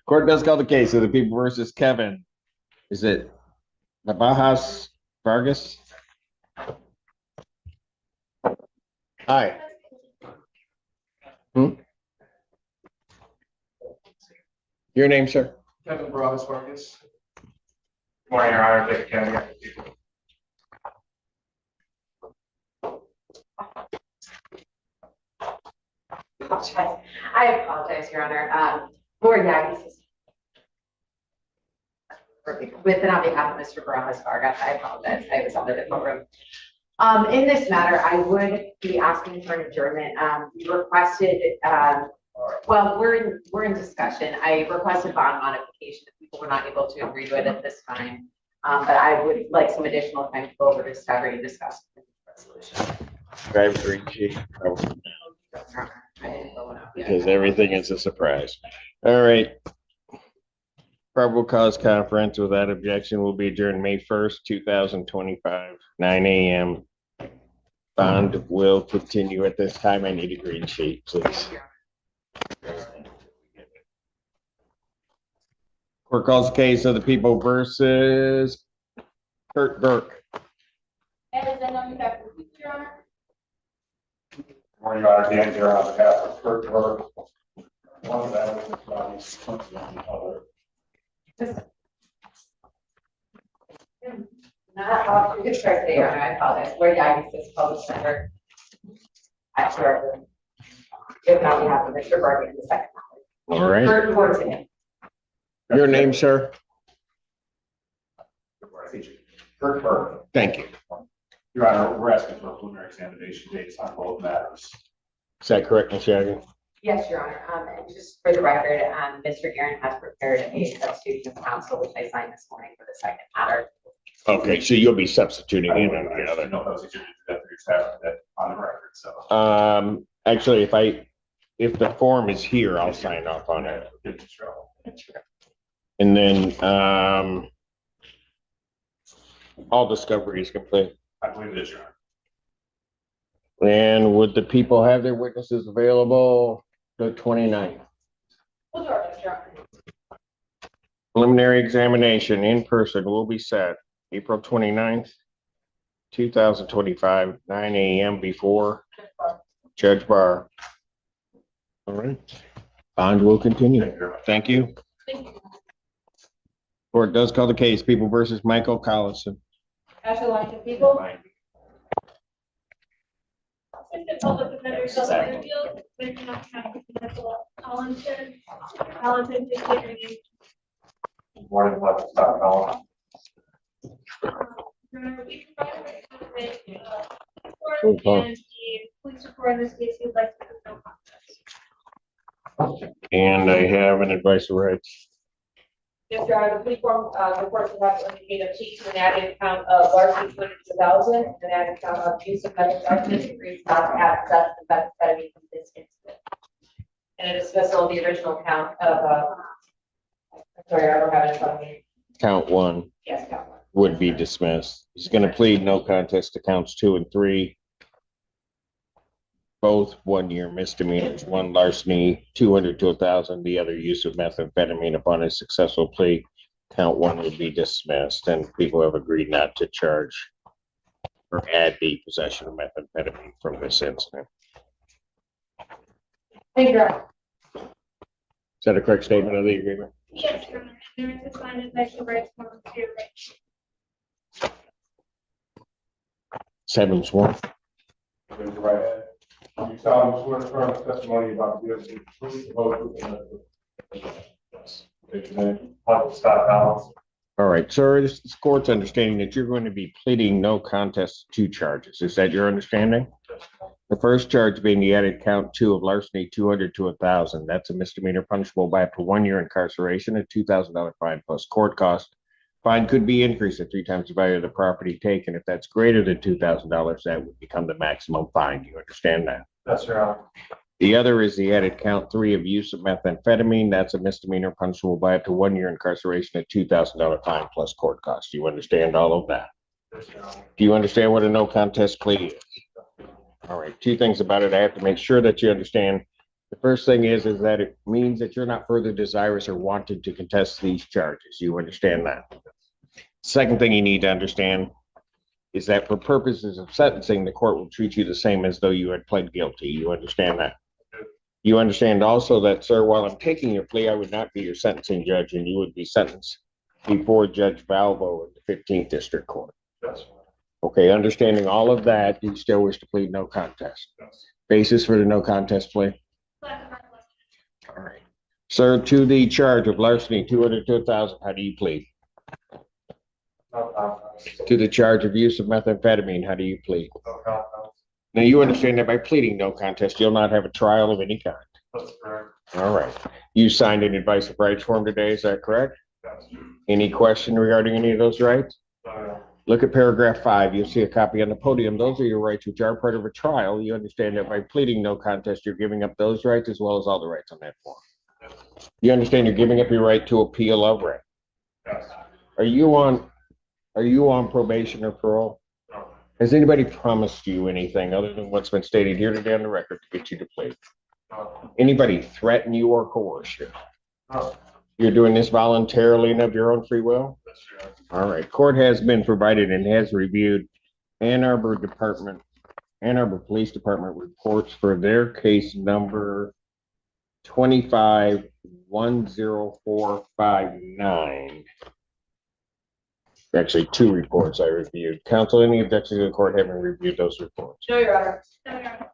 Court does call the case of the people versus Kevin. Is it Navajas Vargas? Hi. Your name, sir? Kevin Navajas Vargas. Good morning, Your Honor. Thank you, Kevin. I apologize, Your Honor. Lord Yagis is with and on behalf of Mr. Barajas Vargas, I apologize. I was under the courtroom. In this matter, I would be asking for an adjournment. We requested, well, we're in discussion. I requested bond modification if people were not able to agree to it at this time. But I would like some additional time to go over discovery and discuss the resolution. Drive green sheet. Because everything is a surprise. All right. Probable cause conference without objection will be adjourned May 1st, 2025, 9 a.m. Bond will continue at this time. I need a green sheet, please. Court calls the case of the people versus Kurt Burke. Morning, Your Honor. Dan here on behalf of Kurt Burke. One of them is bodies, the other. It's Thursday, Your Honor. I apologize. Lord Yagis is public center. After, if not, we have Mr. Burke in the second. All right. Kurt Burke today. Your name, sir? Kurt Burke. Thank you. Your Honor, we're asking for a preliminary examination dates on both matters. Is that correct, Ms. Shaggy? Yes, Your Honor. And just for the record, Mr. Aaron has prepared a substitution of counsel, which I signed this morning for the second matter. Okay, so you'll be substituting in on the I other. know that was that on the record. So Actually, if the form is here, I'll sign off on it. And then all discovery is complete. I believe it is, Your Honor. And would the people have their witnesses available the 29th? We'll do our best, Your Honor. Preliminary examination in person will be set April 29th, 2025, 9 a.m. before Judge Barr. All right. Bond will continue. Thank you. Court does call the case, people versus Michael Collison. Actually, like the people. Assistant Public Defender Sutherland, Victim of Michael Collison, Collison, Morning, left, stop calling. we provided with report and the police report in this case, he would like to no contest. And I have an advice of rights. Yes, Your Honor, the police form, the court will have to indicate a plea to an added count of largely 200,000, an added count of use of methamphetamine agrees not to have possessed the methamphetamine from this incident. And a dismissal of the original count of, sorry, I don't have it in front of me. Count 1 Yes, count 1. would be dismissed. He's going to plead no contest to counts 2 and 3. Both 1-year misdemeanors, one larceny, 200 to 1,000, the other use of methamphetamine. Upon a successful plea, count 1 would be dismissed, and people have agreed not to charge or add the possession of methamphetamine from this incident. Thank you, Your Honor. Is that a correct statement of the agreement? Yes, Your Honor. There is a signed advice of rights from the 7 sworn. Raise your right hand. You solemnly swear to affirm the testimony about to give the truth, the whole truth, and nothing but the truth. Yes. State your name. Michael Scott Collins. All right, sir, this court's understanding that you're going to be pleading no contest to 2 charges. Is that your understanding? The first charge being the added count 2 of larceny, 200 to 1,000. That's a misdemeanor punishable by up to 1 year incarceration, a $2,000 fine plus court cost. Fine could be increased at 3 times the value of the property taken. If that's greater than $2,000, that would become the maximum fine. Do you understand that? That's Your Honor. The other is the added count 3 of use of methamphetamine. That's a misdemeanor punishable by up to 1 year incarceration, a $2,000 fine plus court cost. Do you understand all of that? Yes, Your Honor. Do you understand what a no contest plea is? All right, 2 things about it. I have to make sure that you understand The first thing is that it means that you're not further desirous or wanting to contest these charges. You understand that? Second thing you need to understand is that for purposes of sentencing, the court will treat you the same as though you had pled guilty. You understand that? You understand also that, sir, while I'm taking your plea, I would not be your sentencing judge, and you would be sentenced before Judge Valvo in the 15th District Court. Yes. Okay, understanding all of that, do you still wish to plead no contest? Yes. Basis for the no contest plea? All right. Sir, to the charge of larceny, 200 to 1,000, how do you plead? No contest. To the charge of use of methamphetamine, how do you plead? No contest. Now, you understand that by pleading no contest, you'll not have a trial of any kind. That's correct. All right. You signed an advice of rights form today, is that correct? Yes. Any question regarding any of those rights? No. Look at paragraph 5. You'll see a copy on the podium. Those are your rights, which are part of a trial. You understand that by pleading no contest, you're giving up those rights as well as all the rights on that form. You understand you're giving up your right to appeal of rent. Yes. Are you on probation or parole? No. Has anybody promised you anything other than what's been stated here today on the record to get you to plead? No. Anybody threaten you or coerce you? No. You're doing this voluntarily and of your own free will? That's correct. All right. Court has been provided and has reviewed Ann Arbor Police Department reports for their case number 25-10459. Actually, 2 reports I reviewed. Counsel, any objections to the court having reviewed those reports? No, Your Honor. No, Your Honor.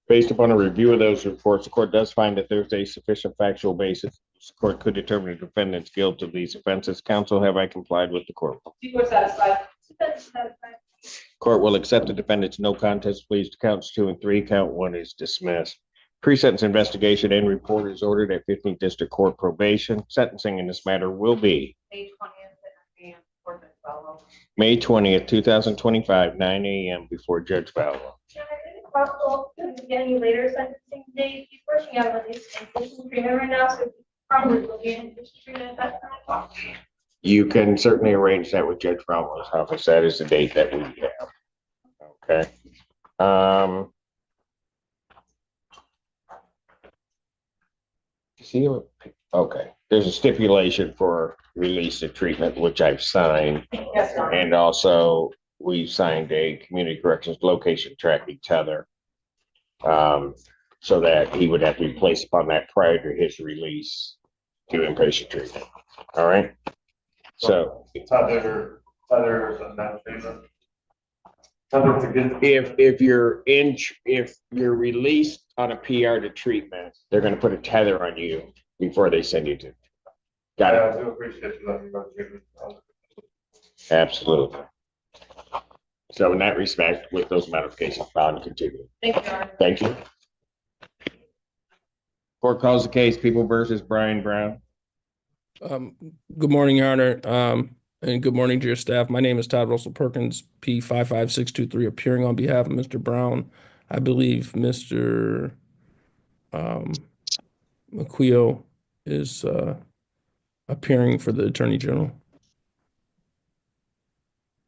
Based upon a review of those reports, the court does find that there's a sufficient factual basis. The court could determine the defendant's guilt of these offenses. Counsel, have I complied with the court? People are satisfied. Satisfied. Court will accept the defendant's no contest pleas to counts 2 and 3. Count 1 is dismissed. Pre-sentence investigation and report is ordered at 15th District Court probation. Sentencing in this matter will be May 20th May 20th, at 9 a.m. 2025, 9 a.m. before Judge Valvo. Is it possible to get any later sentencing date? He's working out of his inpatient treatment right now, so he's probably looking at inpatient treatment at that time. You can certainly arrange that with Judge Valvo's office. That is the date that we have. Okay. See, okay, there's a stipulation for release of treatment, which I've signed. Yes, Your Honor. And also, we signed a community corrections location tracking tether. So that he would have to be placed upon that prior to his release to inpatient treatment. All right. So Tether is a net payment. Tether to get. if you're released on a PR to treatment, they're going to put a tether on you before they send you to. Got it. I do appreciate you letting me go treatment. Absolutely. So in that respect, with those modifications found, continue. Thank you, Your Honor. Thank you. Court calls the case People versus Brian Brown. Good morning, Your Honor, and good morning to your staff. My name is Todd Russell Perkins, P55623, appearing on behalf of Mr. Brown. I believe Mr. McQueo is appearing for the Attorney General.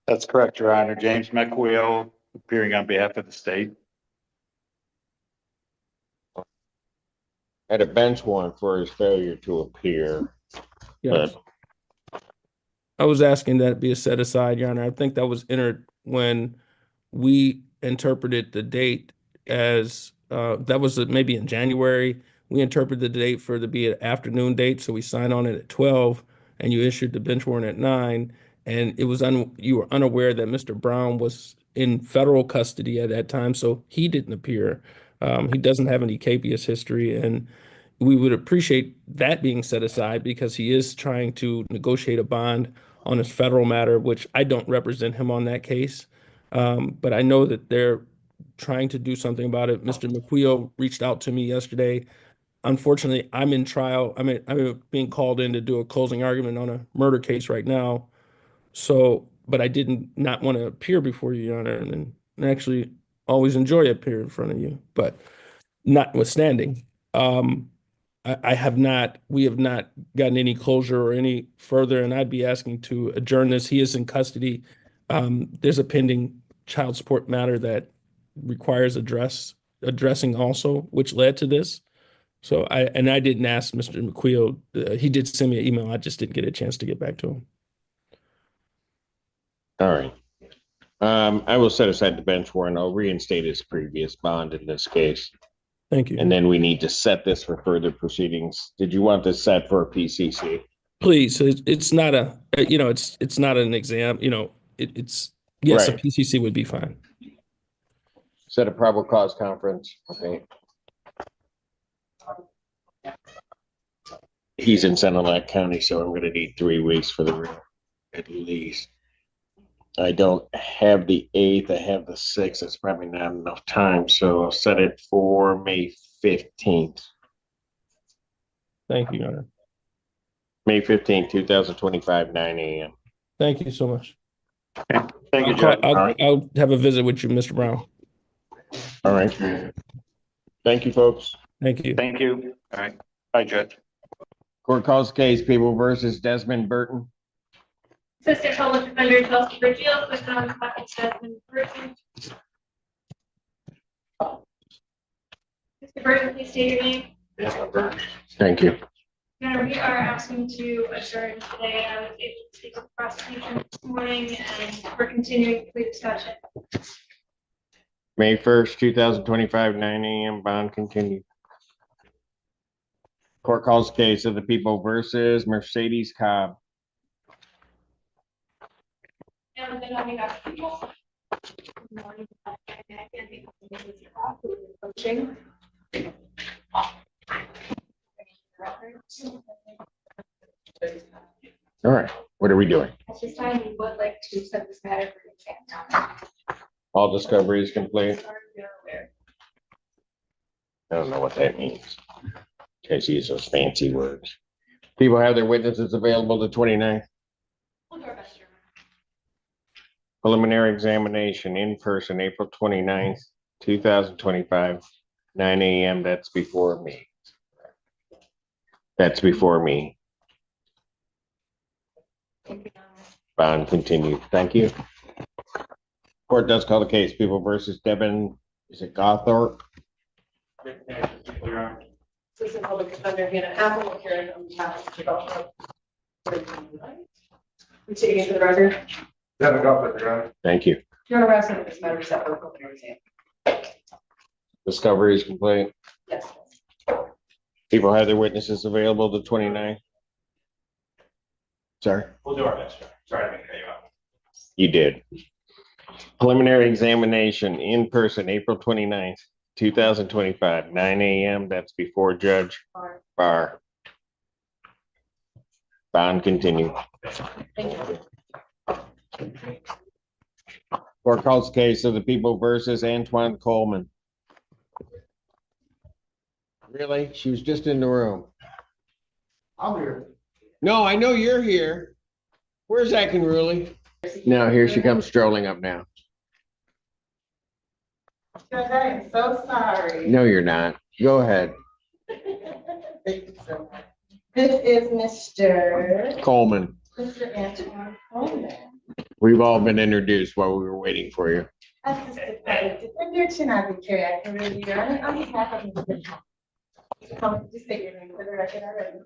That's correct, Your Honor. James McWheel, appearing on behalf of the state. Had a bench warrant for his failure to appear. Yes. I was asking that be a set aside, Your Honor. I think that was entered when we interpreted the date as, that was maybe in January. We interpreted the date for to be an afternoon date, so we signed on it at 12, and you issued the bench warrant at 9. And it was you were unaware that Mr. Brown was in federal custody at that time, so he didn't appear. He doesn't have any capious history, and we would appreciate that being set aside because he is trying to negotiate a bond on his federal matter, which I don't represent him on that case. But I know that they're trying to do something about it. Mr. McQueo reached out to me yesterday. Unfortunately, I'm in trial. I'm being called in to do a closing argument on a murder case right now. So, but I didn't not want to appear before you, Your Honor, and actually always enjoy appearing in front of you. But notwithstanding, we have not gotten any closure or any further, and I'd be asking to adjourn this. He is in custody. There's a pending child support matter that requires addressing also, which led to this. So I didn't ask Mr. McQueel, he did send me an email. I just didn't get a chance to get back to him. All right. I will set aside the bench warrant. I'll reinstate his previous bond in this case. Thank you. And then we need to set this for further proceedings. Did you want this set for a PCC? Please, it's not a, it's not an exam, it's, yes, a Right. PCC would be fine. Set a probable cause conference. Okay. He's in Sanilac County, so I'm gonna need 3 weeks for the room, at least. I don't have the 8th, I have the 6th. It's probably not enough time, so I'll set it for May 15th. Thank you, Your Honor. May 15th, 2025, 9 a.m. Thank you so much. Thank you, Judge. I'll have a visit with you, Mr. Brown. All right. Thank you, folks. Thank you. Thank you. All right. Bye, Judge. Court calls case People versus Desmond Burton. Assistant Public Defender Chelsea Virgil, quick on Desmond Burton. Mr. Burton, please state your name. Thank you. Now, we are asking to adjourn today. I was able to speak with the prosecution this morning and we're continuing the plea discussion. May 1st, 2025, 9 a.m. Bond continued. Court calls case of the People versus Mercedes Cobb. And then on behalf of people. Coaching. All right, what are we doing? At this time, we would like to set this matter for exam. All discovery is complete. I don't know what that means. Guys use those fancy words. People have their witnesses available the 29th. We'll do our best, Your Honor. Preliminary examination in person, April 29th, 2025, 9 a.m. That's before me. That's before me. Bond continued. Thank you. Court does call the case People versus Devin, is it Gothorpe? Assistant Public Defender Hannah Apple, appearing on behalf of the Gulf. We take it to the record. Haven't got that, Your Honor. Thank you. Your Honor, asking this matter set for preliminary exam. Discovery is complete. Yes. People have their witnesses available the 29th. Sorry, We'll do our best, Your Honor. Sorry to make you up. you did. Preliminary examination in person, April 29th, 2025, 9 a.m. That's before Judge Barr. Bond continued. Thank you. Court calls case of the People versus Antoine Coleman. Really? She was just in the room. I'm here. No, I know you're here. Where's Akinruli? Now, here she comes strolling up now. Judge, I am so sorry. No, you're not. Go ahead. Thank you so much. This is Mr. Coleman. Antoine Coleman. We've all been introduced while we were waiting for you. Assistant Public Defender, Chinaki Carey, I can read you on behalf of Mr. Coleman. Just say your name for the record already.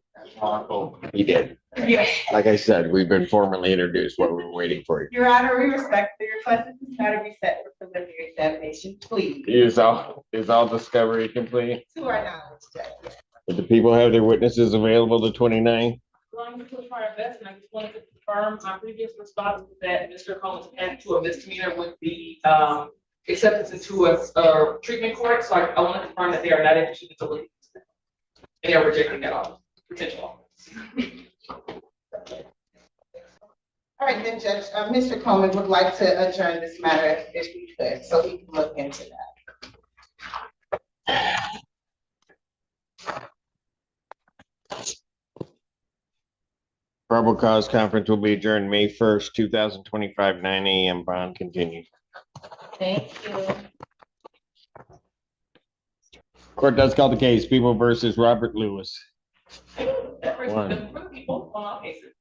He did. Yes. Like I said, we've been formally introduced while we were waiting for you. Your Honor, we respectfully request that this matter be set for preliminary examination, please. Is all discovery complete? To our knowledge, Judge. Did the people have their witnesses available the 29th? Going to push our best, and I just wanted to confirm my previous response that Mr. Coleman's added to a misdemeanor with the acceptance into a treatment court. So I want to confirm that they are not interested in deleting. They are rejecting that potential. All right, then, Judge, Mr. Coleman would like to adjourn this matter if we could, so he can look into that. Probable cause conference will be adjourned May 1st, 2025, 9 a.m. Bond continued. Thank you. Court does call the case People versus Robert Lewis. One. The people on all cases.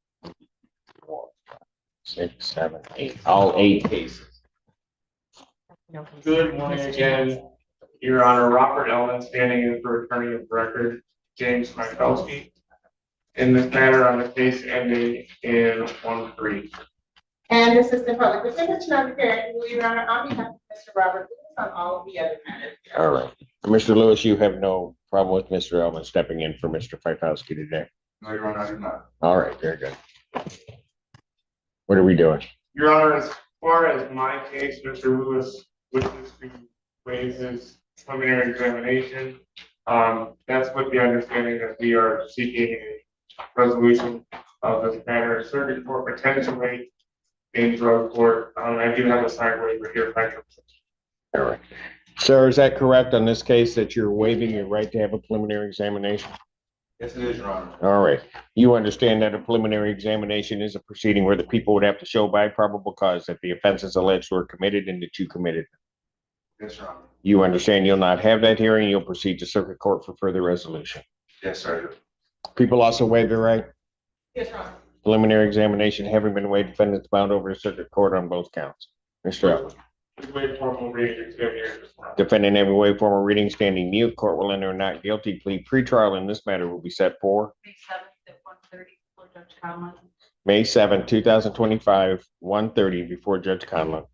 4, 6, 7, 8. All 8 cases. Good morning again. Your Honor, Robert Ellen standing in for attorney of record, James Michalski. In this matter on the case ending in 1-3. And Assistant Public Defender Chinaki Perry, Your Honor, on behalf of Mr. Robert Lewis on all of the other matters. All right. Mr. Lewis, you have no problem with Mr. Elman stepping in for Mr. Fikowski today? No, Your Honor, I do not. All right, very good. What are we doing? Your Honor, as far as my case, Mr. Lewis wishes to waive his preliminary examination. That's with the understanding that we are seeking a resolution of this matter. Circuit court retention rate in drug court. I do have a signed waiver here. All right. Sir, is that correct on this case that you're waiving your right to have a preliminary examination? Yes, it is, Your Honor. All right. You understand that a preliminary examination is a proceeding where the people would have to show by probable cause that the offenses alleged were committed and that you committed them. Yes, Your Honor. You understand you'll not have that hearing. You'll proceed to circuit court for further resolution. Yes, sir. People also waive their right. Yes, Your Honor. Preliminary examination having been waived, defendants bound over to circuit court on both counts. Mr. Elman. Wait formal reading examination. Defendant every way, formal reading, standing mute. Court will enter a not guilty plea. Pretrial in this matter will be set for May 7th at 1:30 before Judge Conlon. May 7, 2025, 1:30 before Judge Conlon.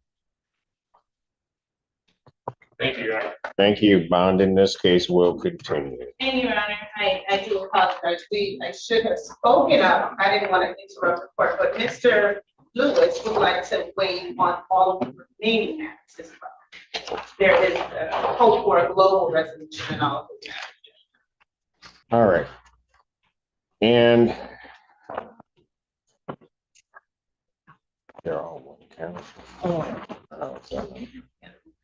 Thank you, Your Honor. Thank you. Bond in this case will continue. And Your Honor, I do apologize. I should have spoken up. I didn't want to interrupt the court, but Mr. Lewis would like to weigh on all of the remaining matters as well. There is a hope for a global resolution in all of the matters. All right. And they're all one count.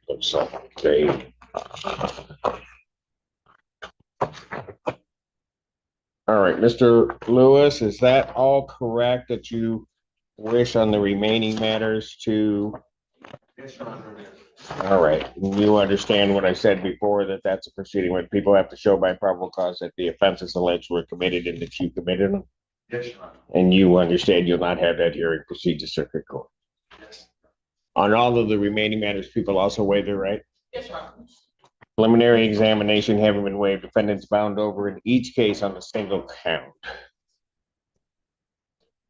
Looks like they. All right, Mr. Lewis, is that all correct that you wish on the remaining matters to? Yes, Your Honor. All right, you understand what I said before, that that's a proceeding where people have to show by probable cause that the offenses alleged were committed and that you committed them? Yes, Your Honor. And you understand you'll not have that hearing proceed to circuit court? Yes. On all of the remaining matters, people also waive their right? Yes, Your Honor. Preliminary examination having been waived, defendants bound over in each case on a single count.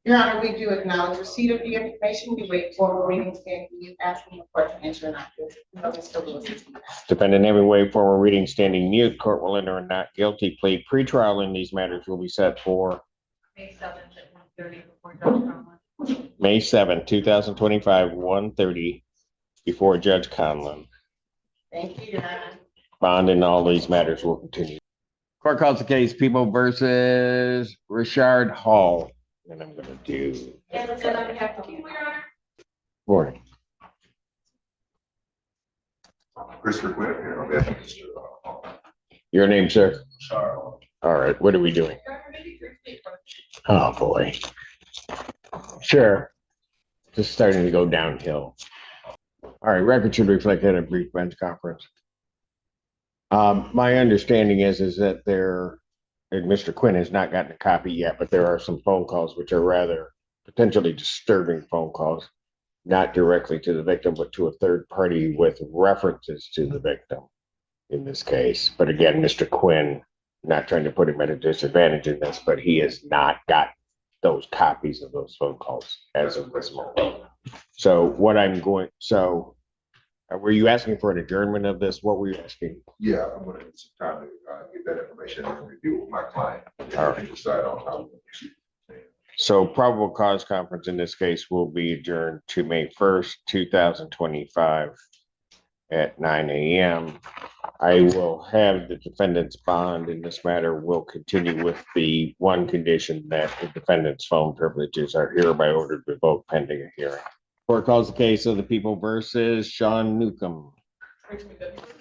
Your Honor, we do acknowledge receipt of the information. We wait for readings and you asking the court to enter an active. Mr. Lewis is being asked. Defendant every way, formal reading standing mute. Court will enter a not guilty plea. Pretrial in these matters will be set for May 7th at 1:30 before Judge Conlon. May 7, 2025, 1:30 before Judge Conlon. Thank you, Your Honor. Bond in all these matters will continue. Court calls the case People versus Richard Hall. And I'm gonna do. And then on behalf of people, Your Honor. Morning. Christopher Quinn here on behalf of Mr. Your name, sir? Charles. All right, what are we doing? Oh, boy. Sure. Just starting to go downhill. All right, record should reflect that a brief bench conference. My understanding is that and Mr. Quinn has not gotten a copy yet, but there are some phone calls which are rather potentially disturbing phone calls, not directly to the victim, but to a third party with references to the victim in this case. But again, Mr. Quinn, not trying to put him at a disadvantage in this, but he has not got those copies of those phone calls as of this moment. So were you asking for an adjournment of this? What were you asking? Yeah, I'm gonna need some time to get that information and review with my client. All right. And decide on how. So probable cause conference in this case will be adjourned to May 1st, 2025 at 9 a.m. I will have the defendant's bond in this matter will continue with the one condition that the defendant's phone privileges are hereby ordered revoked pending a hearing. Court calls the case of the People versus Sean Newcomb.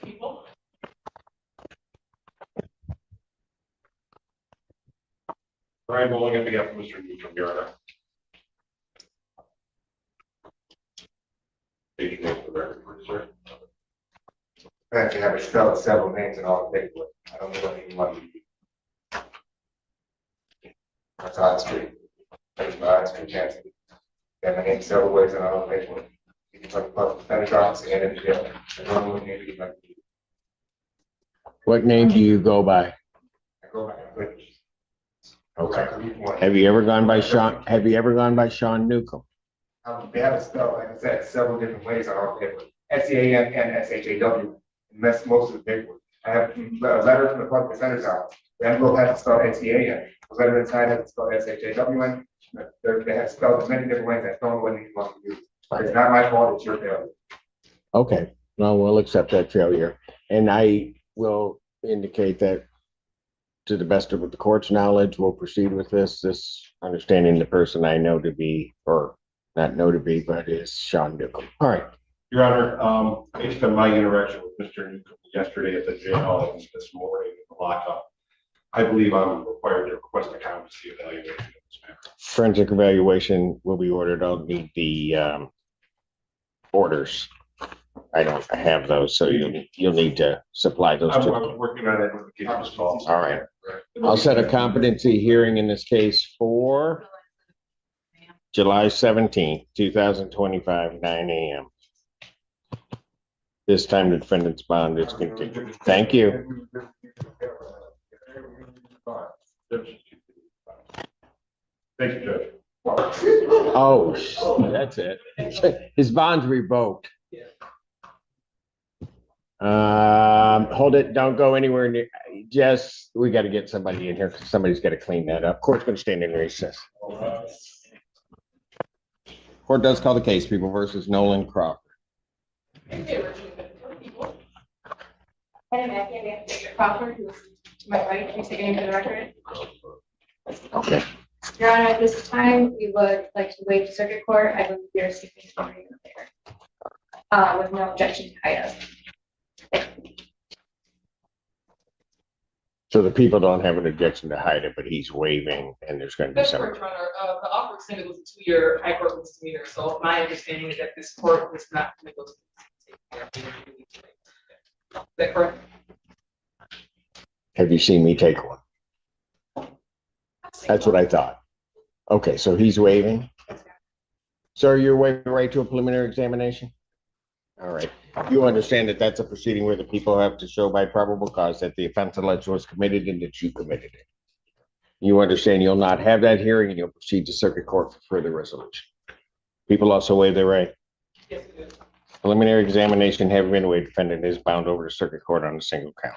People. Brian Bowling on behalf of Mr. Newcomb, Your Honor. State your name for the record, please, sir. I actually have it spelled several names and all the paperwork. I don't know what anyone. That's Odd Street. That's Odd Street, Kansas. And my name several ways and all the paperwork. You can talk about the defender's office and in the jail. And one would need to be like. What name do you go by? I go back and click. Okay. Have you ever gone by Sean Newcomb? They have it spelled, like I said, several different ways on our paper. SEAN and SHAW. And that's most of the paperwork. I have a letter from the public defender's office. The envelope has it spelled SEAN. The letter inside has it spelled SHAW. They have spelled many different ways. That's the only one you want to use. It's not my fault, it's your failure. Okay, well, we'll accept that failure. And I will indicate that to the best of the court's knowledge, we'll proceed with this understanding the person I know to be, or not know to be, but is Sean Newcomb. All right. Your Honor, based on my interaction with Mr. Newcomb yesterday at the jail and this morning in the lockup, I believe I'm required to request a competency evaluation in this matter. Forensic evaluation will be ordered. I'll need the orders. I don't have those, so you'll need to supply those to I'm working on it with the case calls. All right. I'll set a competency hearing in this case for July 17th, 2025, 9 a.m. This time the defendant's bond is continued. Thank you. Thank you, Judge. Oh, that's it. His bond's revoked. Hold it. Don't go anywhere near. We got to get somebody in here because somebody's got to clean that up. Court's going to stand in recess. Court does call the case, People versus Nolan Crawford. Crawford, who's to my right, please take a name for the record. Okay. Your Honor, at this time, we would like to waive the circuit court. I believe we are seeking summary there. With no objection to item. So the people don't have an objection to hide it, but he's waiving and there's going to be That's some. correct, Your Honor. The offer extended was a 2-year high court misdemeanor, so my understanding is that this court was not going to go to. Is that correct? Have you seen me take one? That's what I thought. Okay, so he's waiving. Sir, you're waiving the right to a preliminary examination? All right. You understand that that's a proceeding where the people have to show by probable cause that the offense alleged was committed and that you committed it. You understand you'll not have that hearing and you'll proceed to circuit court for further resolution. People also waive their right. Yes, it is. Preliminary examination having been waived, defendant is bound over to circuit court on a single count.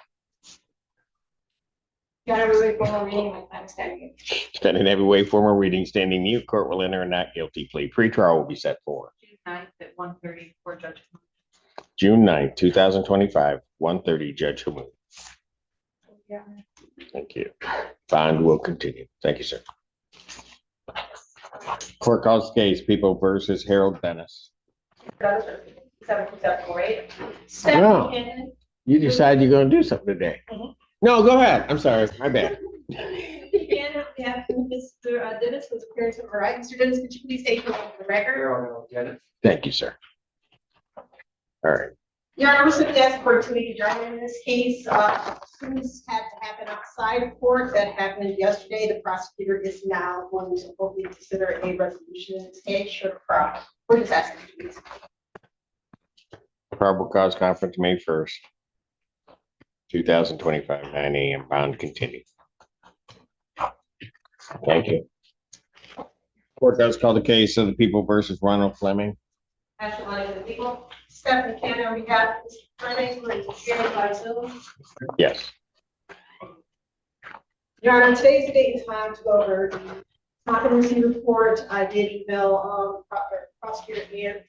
Your Honor, we wait for more reading. My time is standing. Defendant having waived formal reading, standing mute, court will enter a not guilty plea. Pretrial will be set for June 9th at 1:30 for Judge. June 9th, 2025, 1:30, Judge Hamoon. Thank you. Bond will continue. Thank you, sir. Court calls the case, People versus Harold Dennis. 72748. Wow. You decide you're going to do something today. No, go ahead. I'm sorry. My bad. Again, on behalf of Mr. Dennis, who's appearing to my right. Mr. Dennis, could you please state your name for the record? Thank you, sir. All right. Your Honor, we're simply asking for a 2-week adjournment in this case. Things had to happen outside of court. That happened yesterday. The prosecutor is now going to hopefully consider a resolution in this case. Sure, we're just asking. Probable cause conference May 1st, 2025, 9 a.m. Bond continue. Thank you. Court does call the case of the People versus Ronald Fleming. Testimony of the people. Stephanie Cannon, on behalf of Mr. Fleming, who is here by Zoom. Yes. Your Honor, today's the date and time to go over the competency report. I did email prosecutor and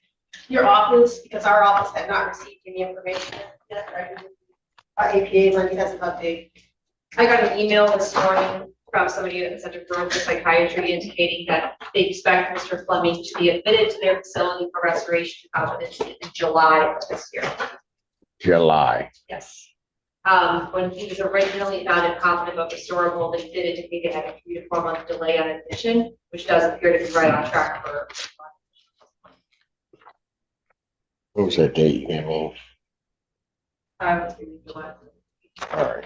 your office because our office had not received any information yet. Our APA Monday has an update. I got an email this morning from somebody at the Center for Forensic Psychiatry indicating that they expect Mr. Fleming to be admitted to their facility for restoration of competency in July of this year. July. Yes. When he was originally found incompetent but restorable, they did indicate they had a 3 to 4 month delay on admission, which does appear to be right on track for. What was that date you gave me? July. All right.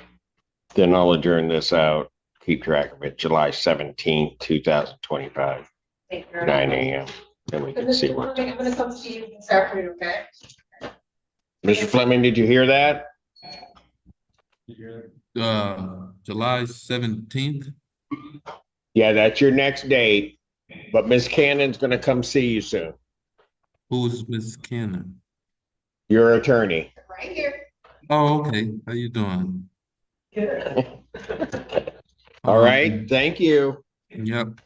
Then I'll adjourn this out. Keep track of it. July 17th, 2025, 9 a.m. Then we can see what. I'm going to come see you this afternoon, okay? Mr. Fleming, did you hear that? July 17th. Yeah, that's your next date, but Miss Cannon's gonna come see you soon. Who's Miss Cannon? Your attorney. Right here. Oh, okay. How you doing? All right, thank you. Yep.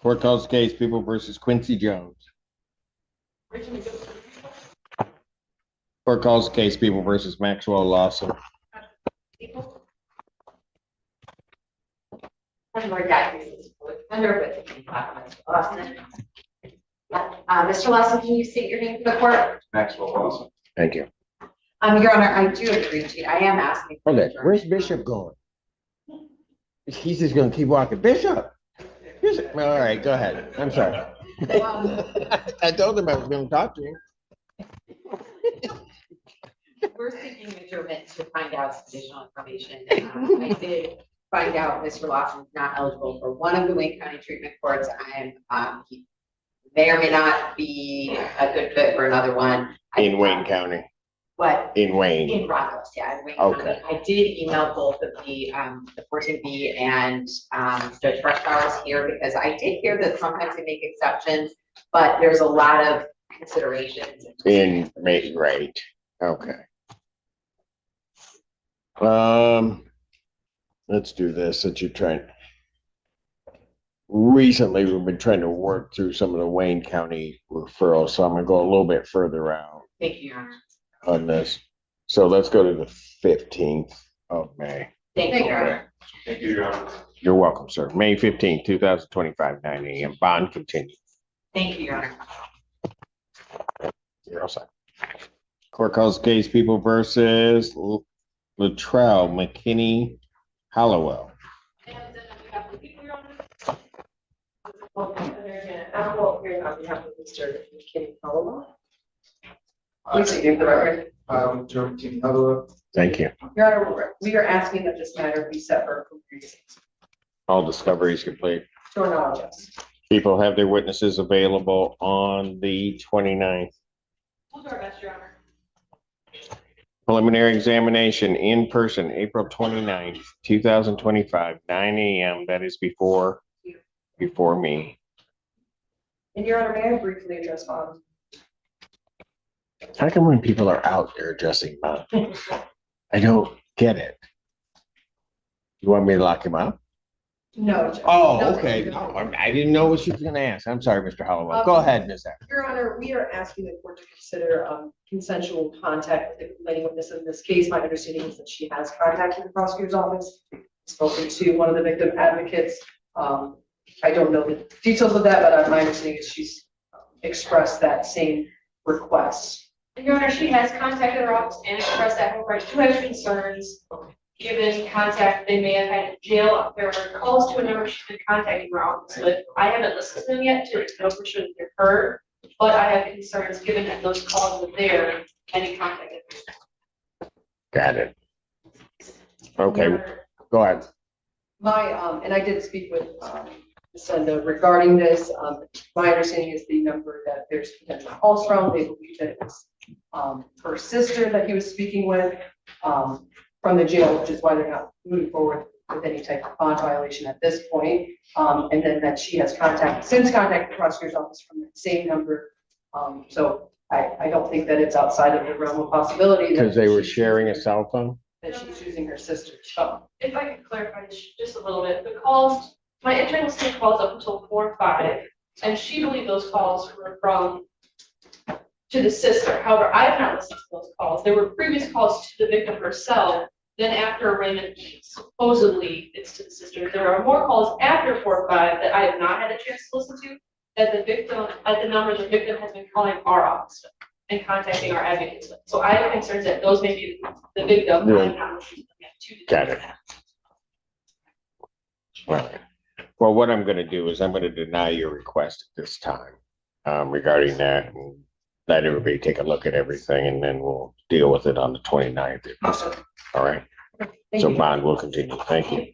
Court calls case People versus Quincy Jones. Court calls case People versus Maxwell Lawson. Mr. Lawson, can you state your name for the court? Maxwell Lawson. Thank you. Your Honor, I do agree to, I am asking. for Okay, adjournment. where's Bishop going? He's just gonna keep walking. Bishop. All right, go ahead. I'm sorry. I told him I was gonna talk to him. We're seeking adjournment to find out some additional information. I did find out Mr. Lawson is not eligible for one of the Wayne County treatment courts. He may or may not be a good fit for another one. In Wayne County. What? In Wayne. In Rockless, yeah, in Wayne Okay. County. I did email both of the 14B and Judge Fresh here because I did hear that sometimes they make exceptions, but there's a lot of considerations. In May, right, okay. Let's do this, since you're trying. Recently, we've been trying to work through some of the Wayne County referrals, so I'm gonna go a little bit further out Thank you, Your Honor. on this. So let's go to the 15th of May. Thank you, Your Honor. Thank you, Your Honor. You're welcome, sir. May 15th, 2025, 9 a.m. Bond continued. Thank you, Your Honor. You're all set. Court calls case People versus Latrell McKinney Hollowell. I'm all here on behalf of Mr. McKinney Hollowell. Please state the record. German Hello. Thank you. Your Honor, we are asking that this matter be separate from previous. All discoveries complete. To our knowledge, yes. People have their witnesses available on the 29th. We'll do our best, Your Honor. Preliminary examination in person, April 29th, 2025, 9 a.m. That is before me. And Your Honor, may I briefly address bonds? How come when people are out there addressing bond? I don't get it. You want me to lock him up? No. Judge. Oh, No, okay. no. I didn't know what she was gonna ask. I'm sorry, Mr. Hollowell. Go ahead, Ms. Acker. Your Honor, we are asking the court to consider consensual contact with the complaining witness in this case. My understanding is that she has contacted the prosecutor's office, spoken to one of the victim advocates. I don't know the details of that, but my understanding is she's expressed that same request. Your Honor, she has contacted her office and expressed that her right to have concerns, given contact they may have had in jail. There were calls to a number she's been contacting her office with. I haven't listened to them yet to know for sure that they're her, but I have concerns given that those calls were there, any contact. Got it. Okay, go ahead. And I did speak with Senda regarding this. My understanding is the number that there's potential calls from, they believe that it was her sister that he was speaking with from the jail, which is why they're not moving forward with any type of bond violation at this point. And then that she has contacted the prosecutor's office from the same number. So I don't think that it's outside of the realm of possibility. Because they were sharing a cell phone? That she's using her sister's phone. If I could clarify this just a little bit, the calls, my attorney was taking calls up until 4 or 5, and she believed those calls were from to the sister. However, I have not listened to those calls. There were previous calls to the victim herself. Then after arraignment, supposedly it's to the sister. There are more calls after 4 or 5 that I have not had a chance to listen to. That the victim, at the number the victim has been calling our office and contacting our advocates with. So I have concerns that those may be the victim. Yeah. I have not listened to them yet to Got it. Well, what I'm gonna do is I'm gonna deny your request at this time regarding that, and let everybody take a look at everything, and then we'll deal with it on the 29th. All right? So bond will continue. Thank you.